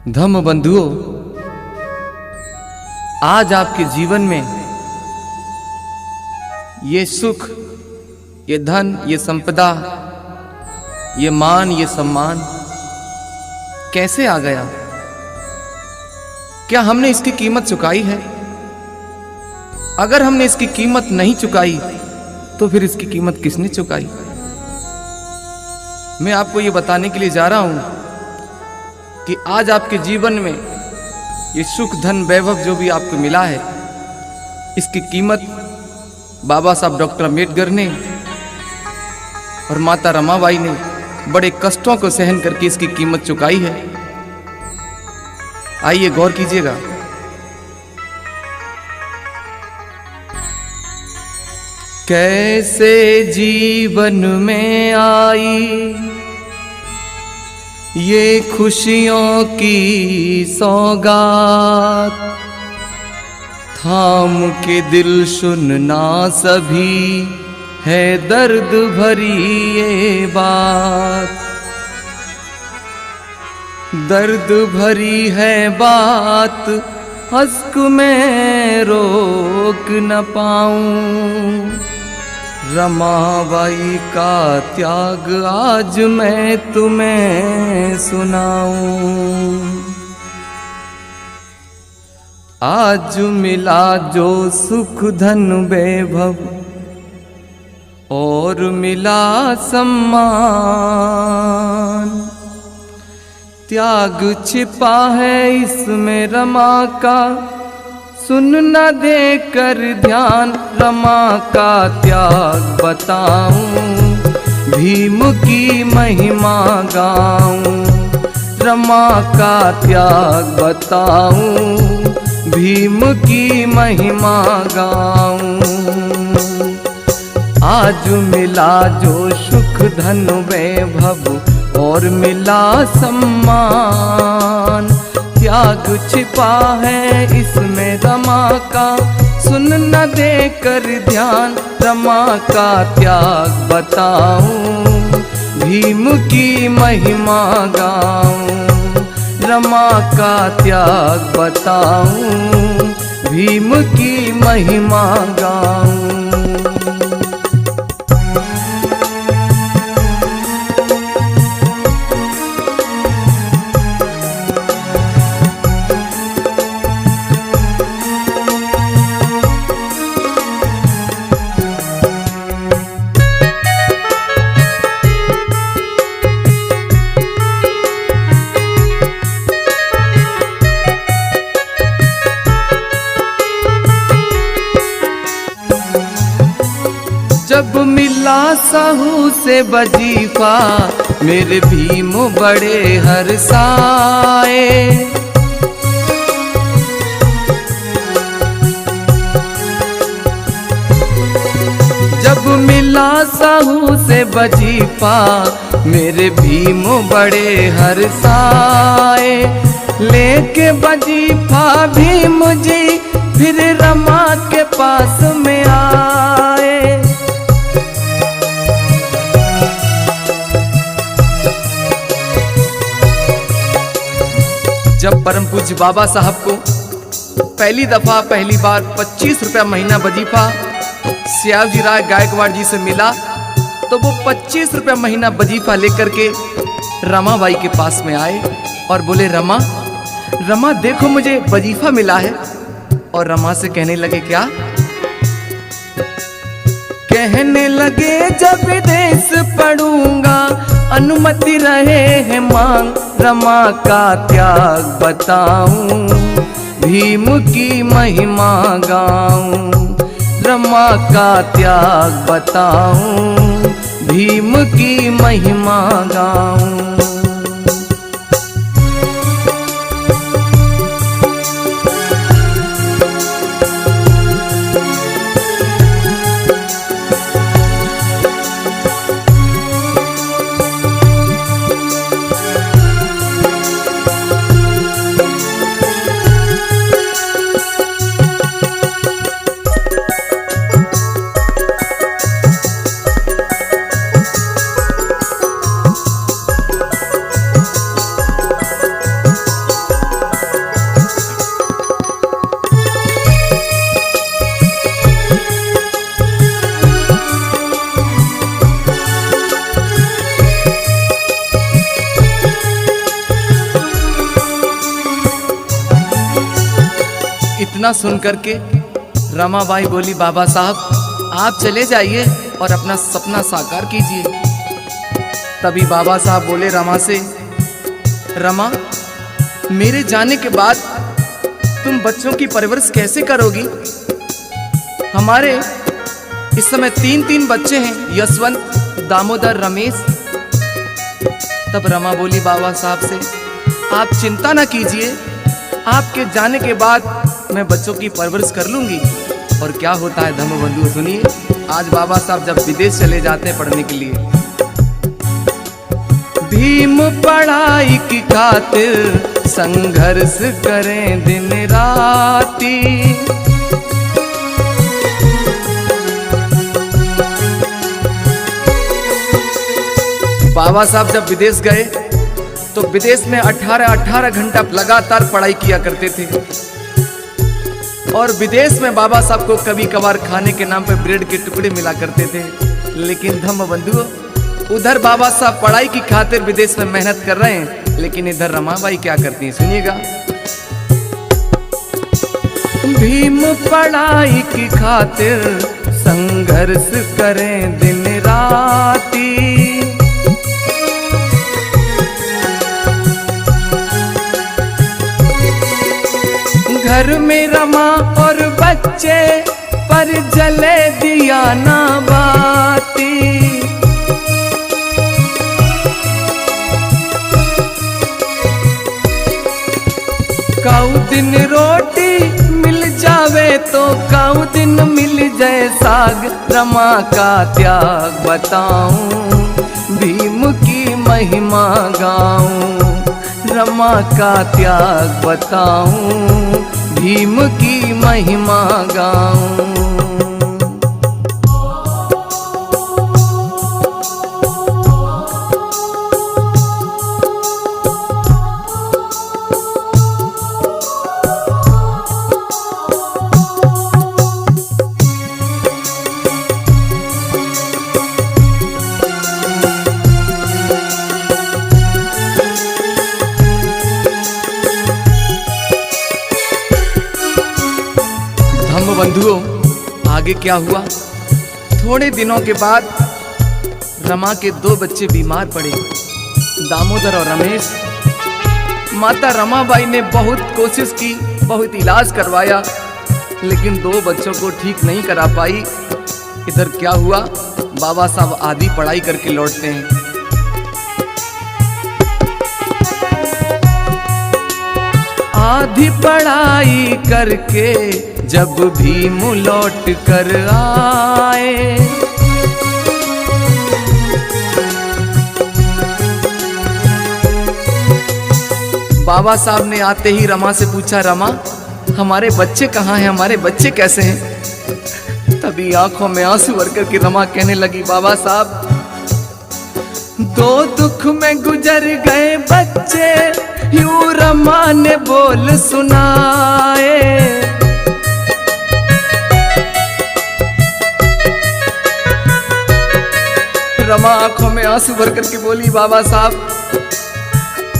धम्म बंधुओं, आज आपके जीवन में ये सुख, ये धन, ये संपदा, ये मान, ये सम्मान कैसे आ गया? क्या हमने इसकी कीमत चुकाई है? अगर हमने इसकी कीमत नहीं चुकाई तो फिर इसकी कीमत किसने चुकाई? मैं आपको ये बताने के लिए जा रहा हूं कि आज आपके जीवन में ये सुख, धन, वैभव जो भी आपको मिला है, इसकी कीमत बाबा साहब डॉक्टर अम्बेडकर ने और माता रमाबाई ने बड़े कष्टों को सहन करके इसकी कीमत चुकाई है। आइए गौर कीजिएगा। कैसे जीवन में आई ये खुशियों की सौगात, थाम के दिल सुनना सभी है दर्द भरी ये बात। दर्द भरी है बात, अश्क में रोक न पाऊं। रमाबाई का त्याग आज मैं तुम्हें सुनाऊं। आज मिला जो सुख, धन, वैभव और मिला सम्मान, त्याग छिपा है इसमें रमा का, सुन न दे कर ध्यान। रमा का त्याग बताऊं, भीम की महिमा गाऊं। रमा का त्याग बताऊं, भीम की महिमा गाऊं। आज मिला जो सुख, धन, वैभव और मिला सम्मान, त्याग छिपा है इसमें रमा का, सुन न दे कर ध्यान। रमा का त्याग बताऊं, भीम की महिमा गाऊं। रमा का त्याग बताऊं, भीम की महिमा गाऊं। जब मिला साहू से वजीफा, मेरे भीम बड़े हर्षाए। जब मिला साहू से वजीफा, मेरे भीम बड़े हर्षाए। लेके वजीफा भीम जी फिर रमा के पास में आए। जब परम पूज्य बाबा साहब को पहली बार 25 रुपया महीना वजीफा सियाजी राय गायकवाड़ जी से मिला, तो वो 25 रुपया महीना वजीफा लेकर के रमाबाई के पास में आए और बोले, रमा रमा देखो मुझे वजीफा मिला है। और रमा से कहने लगे, क्या? कहने लगे, जब विदेश पढ़ूंगा अनुमति रहे है मांग। रमा का त्याग बताऊं, भीम की महिमा गाऊं। रमा का त्याग बताऊं, भीम की महिमा गाऊं। इतना सुन करके रमाबाई बोली, बाबा साहब आप चले जाइए और अपना सपना साकार कीजिए। तभी बाबा साहब बोले रमा से, रमा मेरे जाने के बाद तुम बच्चों की परवरिश कैसे करोगी? हमारे इस समय 3 बच्चे हैं, यशवंत, दामोदर, रमेश। तब रमा बोली बाबा साहब से, आप चिंता ना कीजिए, आपके जाने के बाद मैं बच्चों की परवरिश कर लूंगी। और क्या होता है धम्मबंधु सुनिए, आज बाबा साहब जब विदेश चले जाते हैं पढ़ने के लिए, भीम पढ़ाई की खातिर संघर्ष करें दिन राती। बाबा साहब जब विदेश गए तो विदेश में 18 घंटा लगातार पढ़ाई किया करते थे। और विदेश में बाबा साहब को कभी कभार खाने के नाम पे ब्रेड के टुकड़े मिला करते थे। लेकिन धम्मबंधुओं, उधर बाबा साहब पढ़ाई की खातिर विदेश में मेहनत कर रहे हैं, लेकिन इधर रमाबाई क्या करती हैं, सुनिएगा। भीम पढ़ाई की खातिर संघर्ष करें दिन राती। घर में रमा और बच्चे पर जले दिया ना बाती। काऊ दिन रोटी मिल जावे तो काऊ दिन मिल जाए साग। रमा का त्याग बताऊं, भीम की महिमा गाऊं। रमा का त्याग बताऊं, भीम की महिमा गाऊं। बंधुओं, आगे क्या हुआ? थोड़े दिनों के बाद रमा के 2 बच्चे बीमार पड़े, दामोदर और रमेश। माता रमाबाई ने बहुत कोशिश की, बहुत इलाज करवाया, लेकिन 2 बच्चों को ठीक नहीं करा पाई। इधर क्या हुआ? बाबा साहब आधी पढ़ाई करके लौटते हैं। आधी पढ़ाई करके जब भीम लौट कर आए, बाबा साहब ने आते ही रमा से पूछा, रमा हमारे बच्चे कहाँ हैं, हमारे बच्चे कैसे हैं? तभी आंखों में आंसू भर करके रमा कहने लगी, बाबा साहब 2 दुख में गुजर गए बच्चे, यूं रमा ने बोल सुनाए। रमा आंखों में आंसू भर करके बोली, बाबा साहब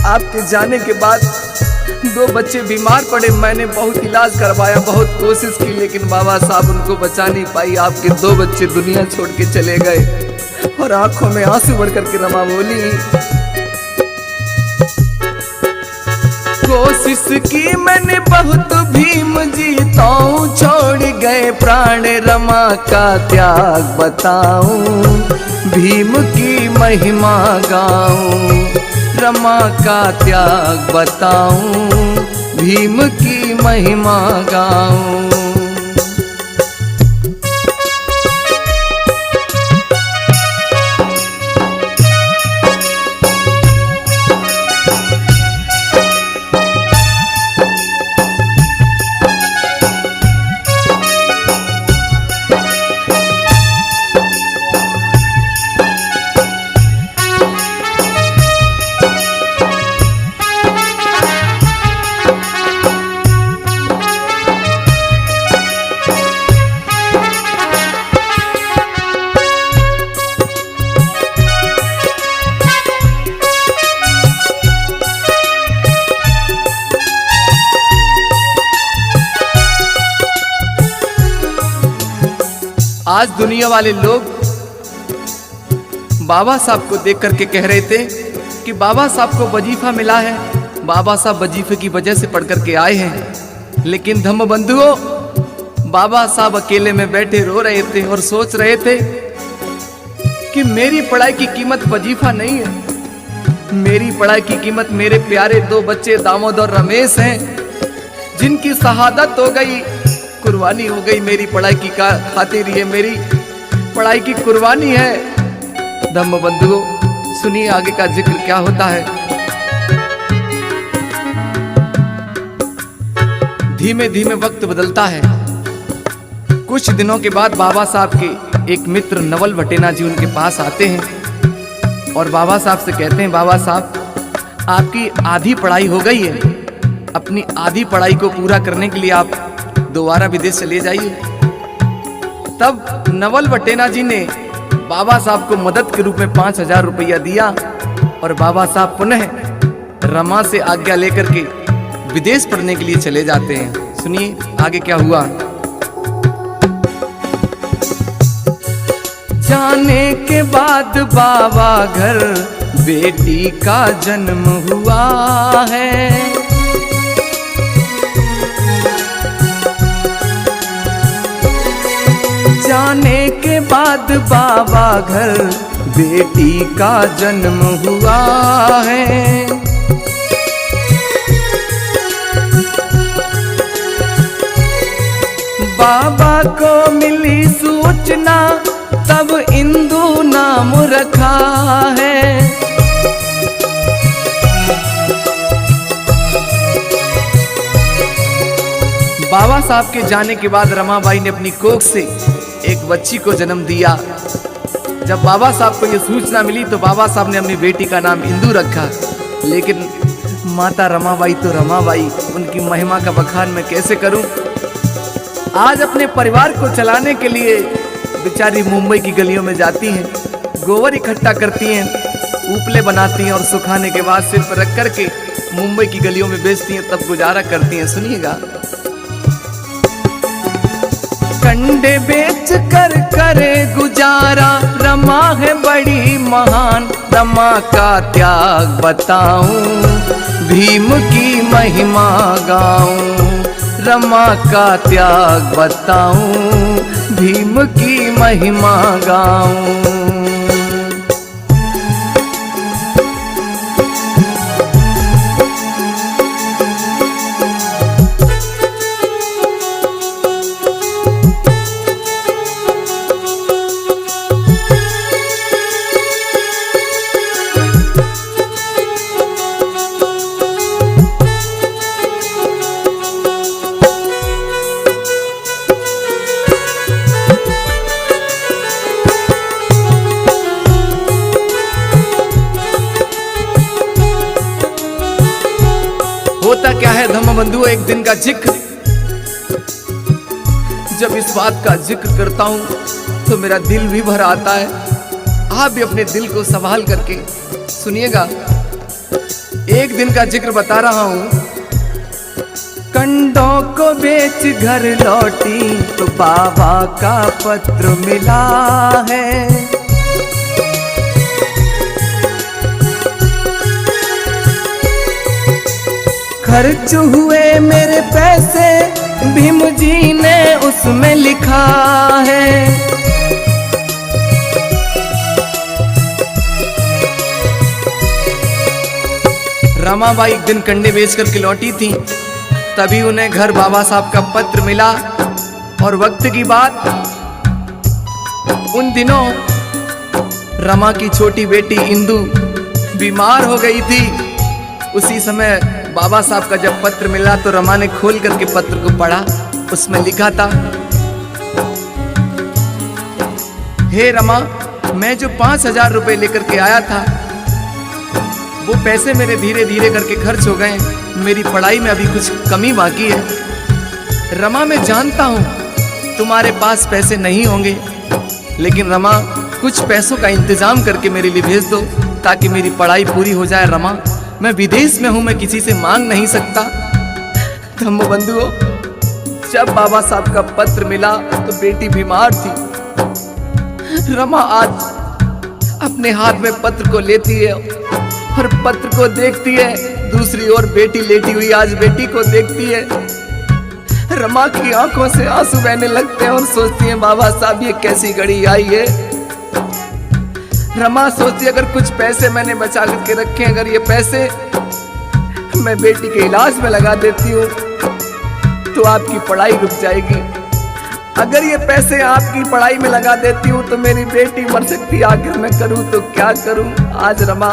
आपके जाने के बाद 2 बच्चे बीमार पड़े, मैंने बहुत इलाज करवाया, बहुत कोशिश की, लेकिन बाबा साहब उनको बचा नहीं पाई। आपके 2 बच्चे दुनिया छोड़ के चले गए। और आंखों में आंसू भर करके रमा बोली, कोशिश की मैंने बहुत, भीम जीताऊं, छोड़ गए प्राण, रमा का त्याग बताऊं, भीम की महिमा गाऊं। रमा का त्याग बताऊं, भीम की महिमा गाऊं। आज दुनिया वाले लोग बाबा साहब को देख करके कह रहे थे कि बाबा साहब को वजीफा मिला है, बाबा साहब वजीफे की वजह से पढ़ करके आए हैं। लेकिन धम्म बंधुओं, बाबा साहब अकेले में बैठे रो रहे थे और सोच रहे थे कि मेरी पढ़ाई की कीमत वजीफा नहीं है, मेरी पढ़ाई की कीमत मेरे प्यारे 2 बच्चे दामोदर रमेश हैं, जिनकी शहादत हो गई, कुर्बानी हो गई मेरी पढ़ाई की खातिर। ये मेरी पढ़ाई की कुर्बानी है। धम्म बंधुओं, सुनिए आगे का जिक्र क्या होता है। धीमे धीमे वक्त बदलता है। कुछ दिनों के बाद बाबा साहब के एक मित्र नवल भटेना जी उनके पास आते हैं और बाबा साहब से कहते हैं, बाबा साहब आपकी आधी पढ़ाई हो गई है, अपनी आधी पढ़ाई को पूरा करने के लिए आप दोबारा विदेश चले जाइए। तब नवल भटेना जी ने बाबा साहब को मदद के रूप में 5,000 रुपया दिया और बाबा साहब पुनः रमा से आज्ञा लेकर के विदेश पढ़ने के लिए चले जाते हैं। सुनिए आगे क्या हुआ। जाने के बाद बाबा घर बेटी का जन्म हुआ है, जाने के बाद बाबा घर बेटी का जन्म हुआ है। बाबा को मिली सूचना तब इंदु नाम रखा है। बाबा साहब के जाने के बाद रमाबाई ने अपनी कोख से एक बच्ची को जन्म दिया। जब बाबा साहब को यह सूचना मिली तो बाबा साहब ने अपनी बेटी का नाम इंदु रखा। लेकिन माता रमाबाई तो रमाबाई, उनकी महिमा का बखान मैं कैसे करूं। आज अपने परिवार को चलाने के लिए बेचारी मुंबई की गलियों में जाती हैं, गोबर इकट्ठा करती हैं, उपले बनाती हैं और सुखाने के बाद सिर पर रख करके मुंबई की गलियों में बेचती हैं, तब गुजारा करती हैं। सुनिएगा। कंडे बेच कर करे गुजारा, रमा है बड़ी महान, रमा का त्याग बताऊं, भीम की महिमा गाऊं, रमा का त्याग बताऊं, भीम की महिमा गाऊं। होता क्या है धम्म बंधु, एक दिन का जिक्र। जब इस बात का जिक्र करता हूं तो मेरा दिल भी भर आता है। आप भी अपने दिल को संभाल करके सुनिएगा। एक दिन का जिक्र बता रहा हूं। कंडों को बेच घर लौटी तो बाबा का पत्र मिला है। खर्च हुए मेरे पैसे भीम जी ने उसमें लिखा है। रमाबाई एक दिन कंडे बेच करके लौटी थी, तभी उन्हें घर बाबा साहब का पत्र मिला। और वक्त की बात, उन दिनों रमा की छोटी बेटी इंदु बीमार हो गई थी। उसी समय बाबा साहब का जब पत्र मिला तो रमा ने खोल करके पत्र को पढ़ा। उसमें लिखा था, हे रमा, मैं जो 5,000 रुपए लेकर के आया था वो पैसे मेरे धीरे धीरे करके खर्च हो गए। मेरी पढ़ाई में अभी कुछ कमी बाकी है। रमा, मैं जानता हूं तुम्हारे पास पैसे नहीं होंगे, लेकिन रमा कुछ पैसों का इंतजाम करके मेरे लिए भेज दो ताकि मेरी पढ़ाई पूरी हो जाए। रमा, मैं विदेश में हूं, मैं किसी से मांग नहीं सकता। धम्म बंधुओं, जब बाबा साहब का पत्र मिला तो बेटी बीमार थी। रमा आज अपने हाथ में पत्र को लेती है और पत्र को देखती है। दूसरी ओर बेटी लेटी हुई आज बेटी को देखती है। रमा की आंखों से आंसू बहने लगते हैं और सोचती है बाबा साहब ये कैसी घड़ी आई है। रमा सोचती है अगर कुछ पैसे मैंने बचा करके रखे, अगर ये पैसे मैं बेटी के इलाज में लगा देती हूँ तो आपकी पढ़ाई रुक जाएगी। अगर ये पैसे आपकी पढ़ाई में लगा देती हूँ तो मेरी बेटी मर सकती, आखिर मैं करूँ तो क्या करूँ। आज रमा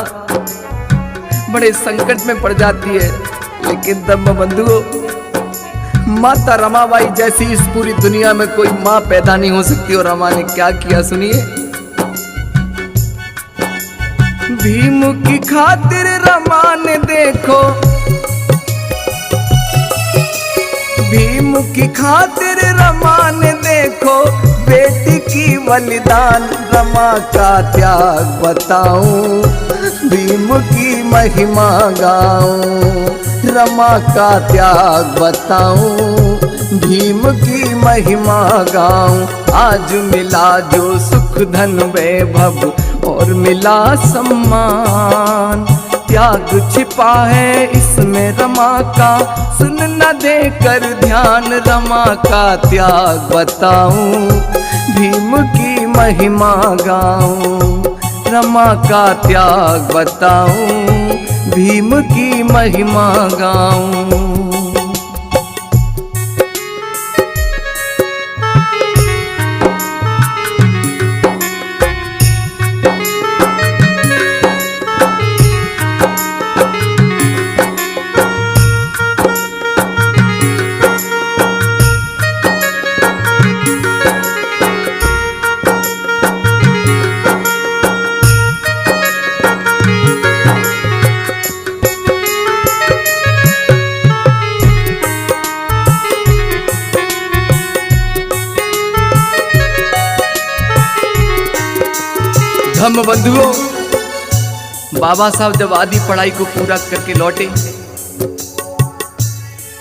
बड़े संकट में पड़ जाती है, लेकिन धम्म बंधुओं, माता रमाबाई जैसी इस पूरी दुनिया में कोई माँ पैदा नहीं हो सकती। और रमा ने क्या किया सुनिए। भीम की खातिर रमा ने देखो, भीम की खातिर रमा ने देखो बेटी की बलिदान। रमा का त्याग बताऊं, भीम की महिमा गाऊं। रमा का त्याग बताऊं, भीम की महिमा गाऊं। आज मिला जो सुख धन वैभव और मिला सम्मान, त्याग छिपा है इसमें रमा का, सुन न देकर ध्यान। रमा का त्याग बताऊं, भीम की महिमा गाऊं। रमा का त्याग बताऊं, भीम की महिमा गाऊं। धम्म बंधुओं, बाबा साहब जब आधी पढ़ाई को पूरा करके लौटे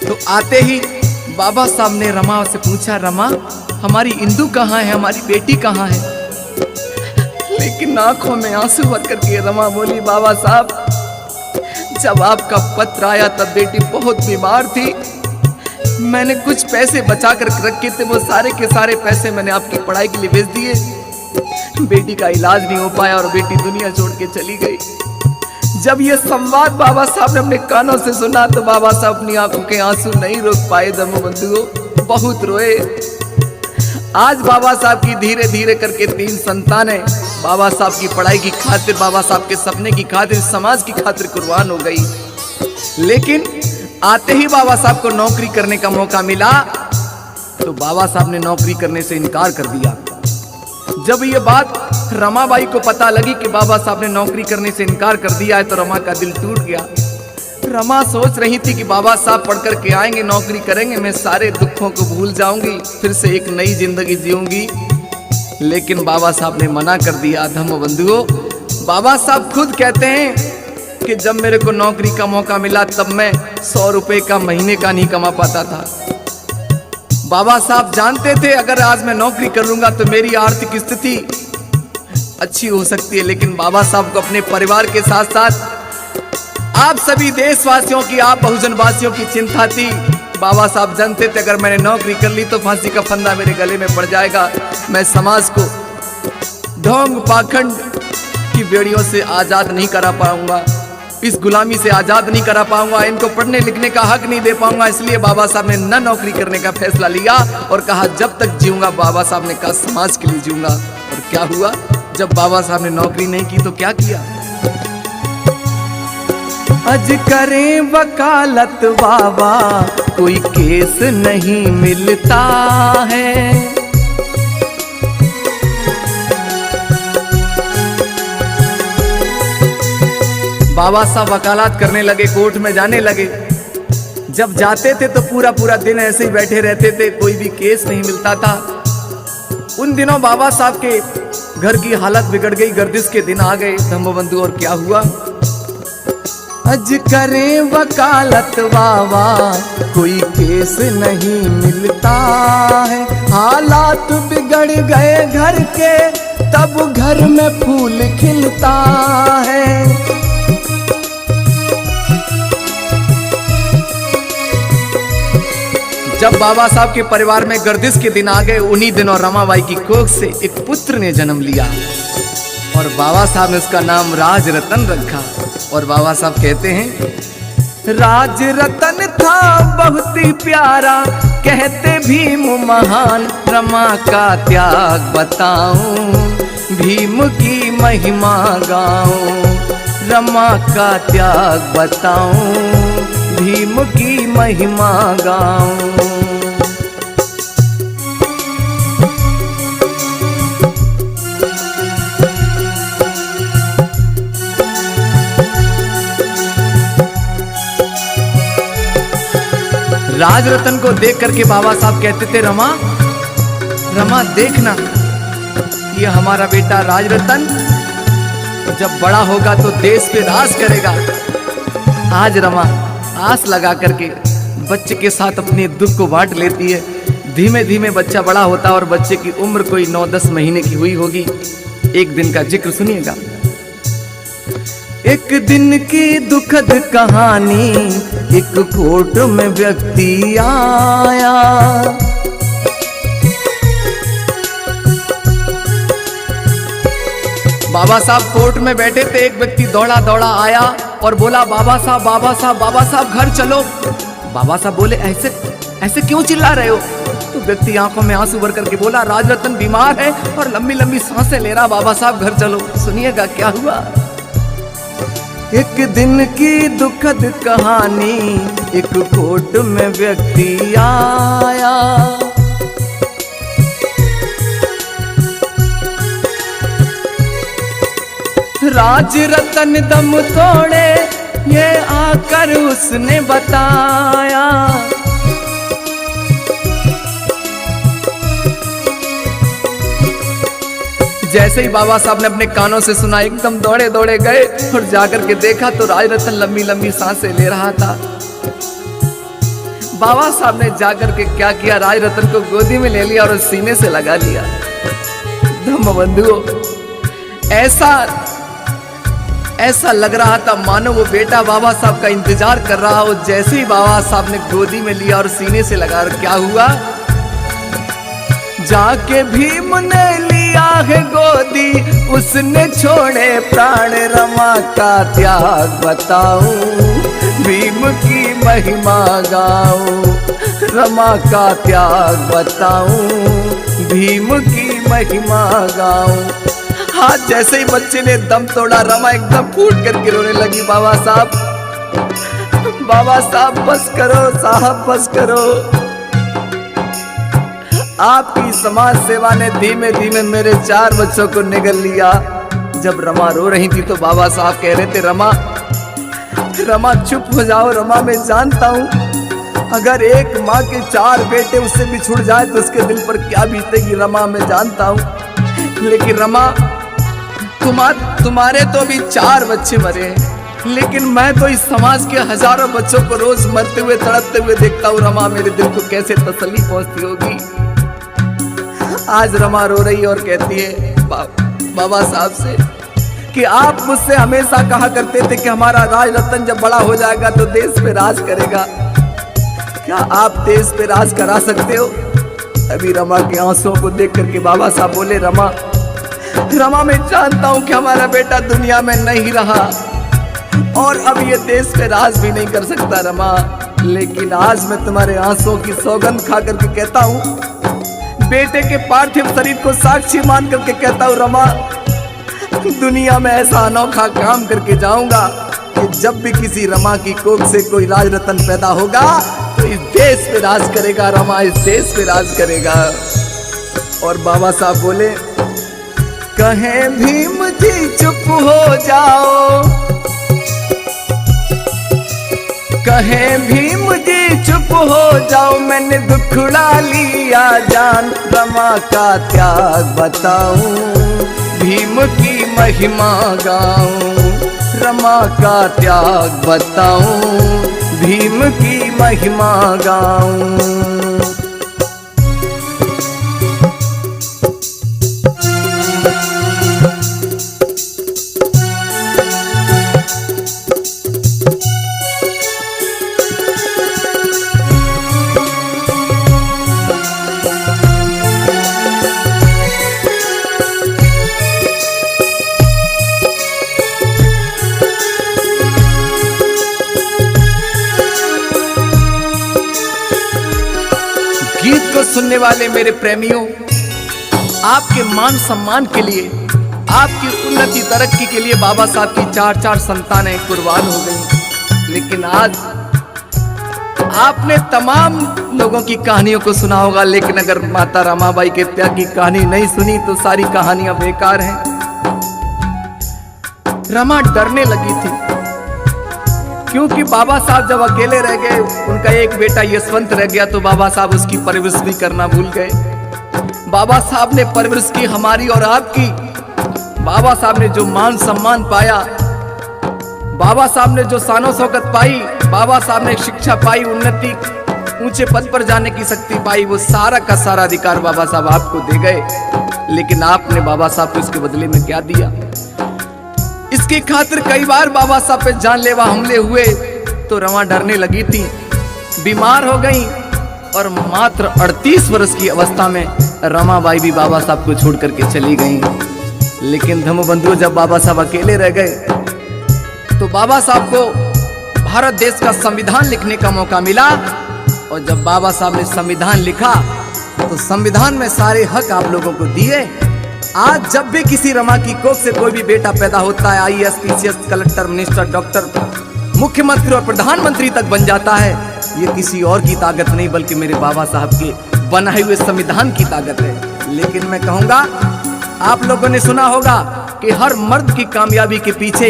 तो आते ही बाबा साहब ने रमा से पूछा, रमा हमारी इंदु कहाँ है, हमारी बेटी कहाँ है। लेकिन आंखों में आंसू भर करके रमा बोली, बाबा साहब जब आपका पत्र आया तब बेटी बहुत बीमार थी, मैंने कुछ पैसे बचा कर रखे थे, वो सारे के सारे पैसे मैंने आपकी पढ़ाई के लिए भेज दिए। बेटी का इलाज नहीं हो पाया और बेटी दुनिया छोड़ के चली गई। जब ये संवाद बाबा साहब ने अपने कानों से सुना तो बाबा साहब अपनी आंखों के आंसू नहीं रोक पाए। धम्म बंधुओं, बहुत रोए। आज बाबा साहब की धीरे धीरे करके 3 संतानें बाबा साहब की पढ़ाई की खातिर, बाबा साहब के सपने की खातिर, समाज की खातिर कुर्बान हो गई। लेकिन आते ही बाबा साहब को नौकरी करने का मौका मिला तो बाबा साहब ने नौकरी करने से इनकार कर दिया। जब ये बात रमाबाई को पता लगी कि बाबा साहब ने नौकरी करने से इनकार कर दिया है तो रमा का दिल टूट गया। रमा सोच रही थी कि बाबा साहब पढ़ कर के आएंगे, नौकरी करेंगे, मैं सारे दुखों को भूल जाऊंगी, फिर से एक नई जिंदगी जीऊंगी। लेकिन बाबा साहब ने मना कर दिया। धम्म बंधुओं, बाबा साहब खुद कहते हैं कि जब मेरे को नौकरी का मौका मिला तब मैं 100 रुपए का महीने का नहीं कमा पाता था। बाबा साहब जानते थे अगर आज मैं नौकरी कर लूंगा तो मेरी आर्थिक स्थिति अच्छी हो सकती है। लेकिन बाबा साहब को अपने परिवार के साथ साथ आप सभी देशवासियों की, आप बहुजन वासियों की चिंता थी। बाबा साहब जानते थे अगर मैंने नौकरी कर ली तो फांसी का फंदा मेरे गले में पड़ जाएगा, मैं समाज को ढोंग पाखंड की बेड़ियों से आजाद नहीं करा पाऊंगा, इस गुलामी से आजाद नहीं करा पाऊंगा, इनको पढ़ने लिखने का हक नहीं दे पाऊंगा। इसलिए बाबा साहब ने न नौकरी करने का फैसला लिया और कहा जब तक जीऊंगा, बाबा साहब ने कहा समाज के लिए जीऊंगा। और क्या हुआ, जब बाबा साहब ने नौकरी नहीं की तो क्या किया। अज करें वकालत बाबा कोई केस नहीं मिलता है, बाबा साहब वकालत करने लगे, कोर्ट में जाने लगे। जब जाते थे तो पूरा पूरा दिन ऐसे ही बैठे रहते थे, कोई भी केस नहीं मिलता था। उन दिनों बाबा साहब के घर की हालत बिगड़ गई, गर्दिश के दिन आ गए। धम्म बंधु, और क्या हुआ, अज करें वकालत बाबा कोई केस नहीं मिलता है, हालात बिगड़ गए घर के तब घर में फूल खिलता है। जब बाबा साहब के परिवार में गर्दिश के दिन आ गए, उन्हीं दिनों रमाबाई की कोख से एक पुत्र ने जन्म लिया और बाबा साहब ने उसका नाम राज रतन रखा। और बाबा साहब कहते हैं, राज रतन था बहुत ही प्यारा, कहते भीम महान, रमा का त्याग बताऊं, भीम की महिमा गाऊं, रमा का त्याग बताऊं, भीम की महिमा गाऊं। राज रतन को देख करके बाबा साहब कहते थे, रमा रमा देखना, ये हमारा बेटा राज रतन जब बड़ा होगा तो देश पे राज करेगा। आज रमा आस लगा करके बच्चे के साथ अपने दुख को बांट लेती है। धीमे धीमे बच्चा बड़ा होता है और बच्चे की उम्र कोई 9-10 महीने की हुई होगी। एक दिन का जिक्र सुनिएगा। एक दिन की दुखद कहानी, एक कोर्ट में व्यक्ति आया, बाबा साहब कोर्ट में बैठे थे। एक व्यक्ति दौड़ा दौड़ा आया और बोला, बाबा साहब बाबा साहब बाबा साहब घर चलो। बाबा साहब बोले, ऐसे ऐसे क्यों चिल्ला रहे हो? तो व्यक्ति आंखों में आंसू भर करके बोला, राज रतन बीमार है और लंबी लंबी सांसें ले रहा, बाबा साहब घर चलो। सुनिएगा क्या हुआ। एक दिन की दुखद कहानी, एक कोर्ट में व्यक्ति आया, राज रतन दम तोड़े ये आकर उसने बताया। जैसे ही बाबा साहब ने अपने कानों से सुना, एकदम दौड़े दौड़े गए और जाकर के देखा तो राज रतन लंबी लंबी सांसें ले रहा था। बाबा साहब ने जाकर के क्या किया, राज रतन को गोदी में ले लिया और सीने से लगा लिया। धम्म बंधुओं, ऐसा लग रहा था मानो वो बेटा बाबा साहब का इंतजार कर रहा हो। जैसे ही बाबा साहब ने गोदी में लिया और सीने से लगा, क्या हुआ, जाके भीम ने लिया है गोदी, उसने छोड़े प्राण, रमा का त्याग बताऊं, भीम की महिमा गाऊं, रमा का त्याग बताऊं, भीम की महिमा गाऊं। हाँ, जैसे ही बच्चे ने दम तोड़ा, रमा एकदम फूट करके रोने लगी। बाबा साहब बस करो साहब, बस करो। आपकी समाज सेवा ने धीमे धीमे मेरे 4 बच्चों को निगल लिया। जब रमा रो रही थी तो बाबा साहब कह रहे थे, रमा चुप हो जाओ। रमा, मैं जानता हूँ अगर एक माँ के 4 बेटे उससे बिछुड़ जाए तो उसके दिल पर क्या बीतेगी। रमा, मैं जानता हूँ, लेकिन रमा तुम्हारे तो अभी 4 बच्चे मरे हैं, लेकिन मैं तो इस समाज के हजारों बच्चों को रोज मरते हुए तड़पते हुए देखता हूँ। रमा, मेरे दिल को कैसे तसल्ली पहुंचती होगी। आज रमा रो रही और कहती है बाबा साहब से कि आप मुझसे हमेशा कहा करते थे कि हमारा राज रतन जब बड़ा हो जाएगा तो देश पे राज करेगा। क्या आप देश पे राज करा सकते हो? अभी रमा के आंसुओं को देख करके बाबा साहब बोले, रमा मैं जानता हूं कि हमारा बेटा दुनिया में नहीं रहा और अब ये देश पे राज भी नहीं कर सकता रमा, लेकिन आज मैं तुम्हारे आंसुओं की सौगंध खा करके कहता हूं, बेटे के पार्थिव शरीर को साक्षी मान करके कहता हूं, रमा दुनिया में ऐसा अनोखा काम करके जाऊंगा कि जब भी किसी रमा की कोख से कोई राज रतन पैदा होगा तो इस देश पे राज करेगा। रमा इस देश पे राज करेगा। और बाबा साहब बोले, कहे भीम जी चुप हो जाओ, कहे भीम जी चुप हो जाओ, मैंने दुखड़ा लिया जान, रमा का त्याग बताऊं, भीम की महिमा गाऊं, रमा का त्याग बताऊं, भीम की महिमा गाऊं। गीत को सुनने वाले मेरे प्रेमियों, आपके मान सम्मान के लिए, आपकी उन्नति तरक्की के लिए बाबा साहब की 4-4 संतानें कुर्बान हो गई। लेकिन आज आपने तमाम लोगों की कहानियों को सुना होगा, लेकिन अगर माता रमाबाई के त्याग की कहानी नहीं सुनी तो सारी कहानियां बेकार हैं। रमा डरने लगी थी क्योंकि बाबा साहब जब अकेले रह गए, उनका एक बेटा यशवंत रह गया, तो बाबा साहब उसकी परवरिश भी करना भूल गए। बाबा साहब ने परवरिश की हमारी और आपकी। बाबा साहब ने जो मान सम्मान पाया, बाबा साहब ने जो शानो शौकत पाई, बाबा साहब ने शिक्षा पाई, उन्नति, ऊंचे पद पर जाने की शक्ति पाई, वो सारा का सारा अधिकार बाबा साहब आपको दे गए। लेकिन आपने बाबा साहब को इसके बदले में क्या दिया? इसकी खातिर कई बार बाबा साहब पे जानलेवा हमले हुए, तो रमा डरने लगी थी, बीमार हो गई, और मात्र 38 वर्ष की अवस्था में रमाबाई भी बाबा साहब को छोड़ करके चली गई। लेकिन धम्मबंधुओं, जब बाबा साहब अकेले रह गए तो बाबा साहब को भारत देश का संविधान लिखने का मौका मिला। और जब बाबा साहब ने संविधान लिखा तो संविधान में सारे हक आप लोगों को दिए। आज जब भी किसी रमा की कोख से कोई भी बेटा पैदा होता है, IAS, PCS, collector, minister, doctor, मुख्यमंत्री और प्रधानमंत्री तक बन जाता है, ये किसी और की ताकत नहीं बल्कि मेरे बाबा साहब के बनाए हुए संविधान की ताकत है। लेकिन मैं कहूंगा, आप लोगों ने सुना होगा कि हर मर्द की कामयाबी के पीछे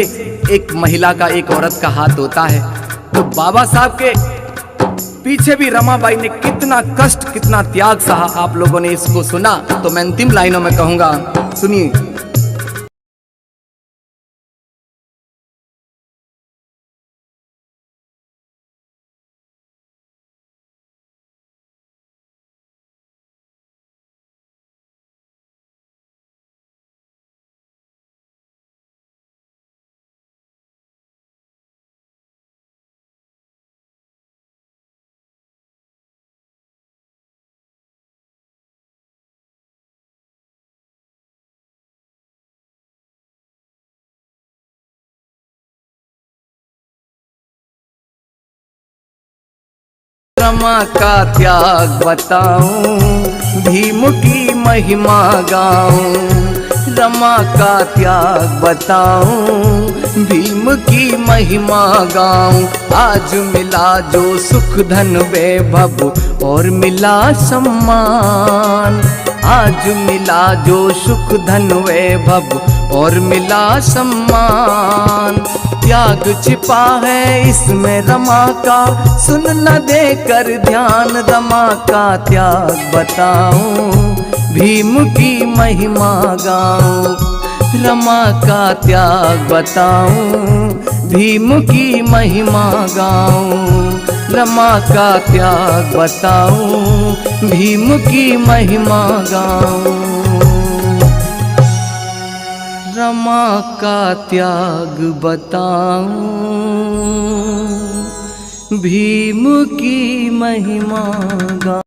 एक महिला का, एक औरत का हाथ होता है। तो बाबा साहब के पीछे भी रमाबाई ने कितना कष्ट, कितना त्याग सहा, आप लोगों ने इसको सुना। तो मैं अंतिम लाइनों में कहूंगा, सुनिए। रमा का त्याग बताऊं, भीम की महिमा गाऊं। रमा का त्याग बताऊं, भीम की महिमा गाऊं। आज मिला जो सुख धन वैभव और मिला सम्मान। आज मिला जो सुख धन वैभव और मिला सम्मान। त्याग छिपा है इसमें रमा का, सुन न देकर ध्यान। रमा का त्याग बताऊं, भीम की महिमा गाऊं। रमा का त्याग बताऊं, भीम की महिमा गाऊं। रमा का त्याग बताऊं, भीम की महिमा गाऊं। रमा का त्याग बताऊं, भीम की महिमा गाऊं।